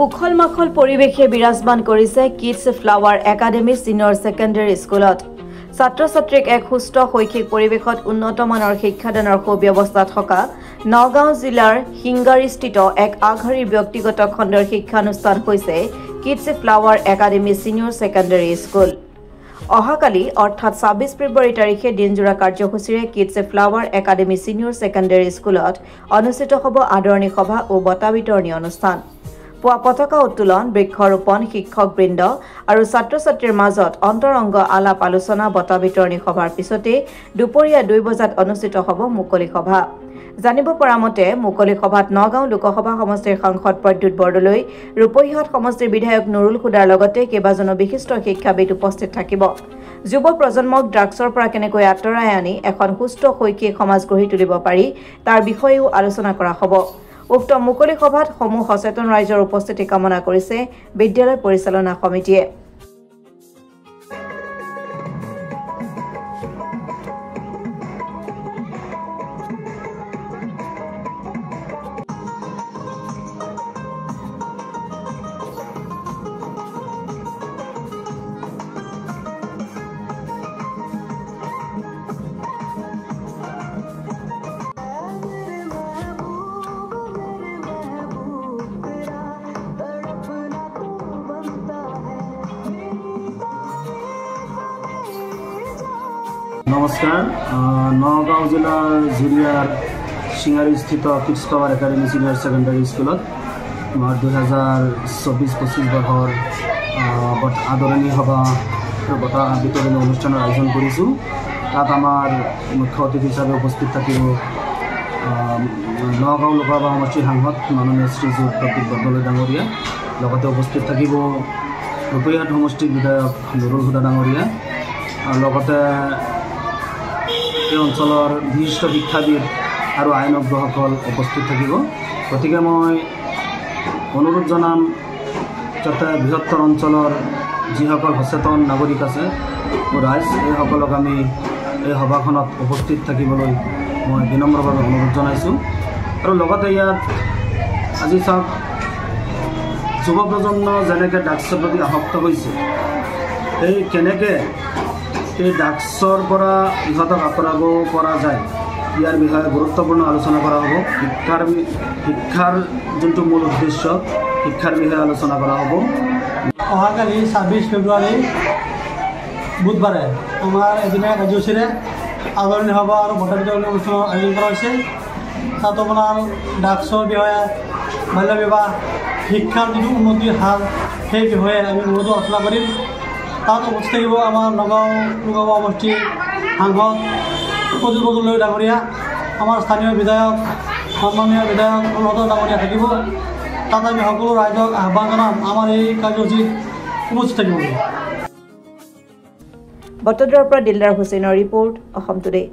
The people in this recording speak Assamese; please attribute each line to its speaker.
Speaker 1: উখল মাখল পৰিৱেশে বিৰাজমান কৰিছে kids flower academy senior secondary স্কুলত ছাত্ৰ ছাত্ৰীক এক সুস্থ শৈক্ষিক পৰিৱেশত উন্নত মানৰ শিক্ষাদানৰ সুব্যৱস্থা থকা নগাঁও জিলাৰ হিংগাৰীস্থিত এক আগশাৰীৰ ব্যক্তিগত খণ্ডৰ শিক্ষানুষ্ঠান হৈছে kids flower academy senior secondary school অহাকালি অৰ্থাৎ 26 ফেব্ৰুৱাৰী তাৰিখে দিনজোৰা কাৰ্যসূচীৰে kids flower academy senior secondary স্কুলত অনুষ্ঠিত হ'ব আদৰণি সভা ও বঁটা বিতৰণী অনুষ্ঠান পুৱা পতাকা উত্তোলন বৃক্ষৰোপণ শিক্ষকবৃন্দ আৰু ছাত্ৰ ছাত্ৰীৰ মাজত অন্তৰংগ আলাপ আলোচনা বঁটা বিতৰণী সভাৰ পিছতে দুপৰীয়া 2 বজাত অনুষ্ঠিত হ'ব মুকলি সভা জানিব পৰা মতে মুকলি সভাত নগাঁও লোকসভা সমষ্টিৰ সাংসদ প্ৰদ্যুৎ বৰদলৈ ৰূপহীহাট সমষ্টিৰ বিধায়ক নুৰুল খুদাৰ লগতে কেইবাজনো বিশিষ্ট শিক্ষাবিদ উপস্থিত থাকিব যুৱ প্ৰজন্মক ড্ৰাগছৰ পৰা কেনেকৈ আঁতৰাই আনি এখন সুস্থ শৈক্ষিক সমাজ গঢ়ি তুলিব পাৰি তাৰ বিষয়েও আলোচনা কৰা হ'ব উক্ত মুকলি সভাত সমূহ সচেতন ৰাইজৰ উপস্থিতি কামনা কৰিছে বিদ্যালয় পৰিচালনা সমিতিয়ে
Speaker 2: নমস্কাৰ নগাঁও জিলাৰ জুৰিয়াৰ সিংগাৰীস্থিত kids flower academy senior secondary স্কুলত আমাৰ 2024-25 বৰ্ষৰ আদৰণি সভা বঁটা বিতৰণী অনুষ্ঠানৰ আয়োজন কৰিছোঁ তাত আমাৰ মুখ্য অতিথি হিচাপে উপস্থিত থাকিব নগাঁও লোকসভা সমষ্টিৰ সাংসদ মাননীয় শ্ৰীযুত প্ৰদ্যুৎ বৰদলৈ ডাঙৰীয়া লগতে উপস্থিত থাকিব ৰূপহীহাট সমষ্টিৰ বিধায়ক নুৰুল খুদা ডাঙৰীয়া লগতে এই অঞ্চলৰ বিশিষ্ট শিক্ষাবিদ আৰু আইনজ্ঞসকল উপস্থিত থাকিব গতিকে মই অনুৰোধ জনাম যাতে বৃহত্তৰ অঞ্চলৰ যিসকল সচেতন নাগৰিক আছে ৰাইজ এইসকলক আমি এই সভাখনত উপস্থিত থাকিবলৈ মই বিনম্ৰভাৱে অনুৰোধ জনাইছোঁ আৰু লগতে ইয়াত আজি চাওক যুৱ প্ৰজন্ম যেনেকৈ ড্ৰাগছৰ প্ৰতি আসক্ত হৈছে এই কেনেকৈ এই ড্ৰাগছৰ পৰা ইহঁতক আঁতৰাব পৰা যায় ইয়াৰ বিষয়ে গুৰুত্বপূৰ্ণ আলোচনা কৰা হ'ব শিক্ষাৰ যোনটো মূল উদ্দেশ্য শিক্ষাৰ বিষয়ে আলোচনা কৰা হ'ব
Speaker 3: অহাকালি 26 ফেব্ৰুৱাৰী বুধবাৰে আমাৰ এদিনীয়া কাৰ্যসূচীৰে আদৰণি সভা আৰু বঁটা বিতৰণী অনুষ্ঠানৰ আয়োজন কৰা হৈছে তাত আপোনাৰ ড্ৰাগছৰ বিষয়ে বাল্য বিবাহ শিক্ষাৰ যিটো উন্নতিৰ হাৰ সেই বিষয়ে আমি বহুতো আলোচনা কৰিম তাত উপস্থিত থাকিব আমাৰ নগাঁও লোকসভা সমষ্টিৰ সাংসদ প্ৰদ্যুৎ বৰদলৈ ডাঙৰীয়া আমাৰ স্থানীয় বিধায়ক সন্মানীয় বিধায়ক নুৰুল ডাঙৰীয়া থাকিব তাত আমি সকলো ৰাইজক আহ্বান জনাম আমাৰ এই কাৰ্যসূচীত উপস্থিত থাকিব
Speaker 1: বটদ্ৰাৰ পৰা দিলদাৰ হুছেইনৰ ৰিপৰ্ট অসম টুডে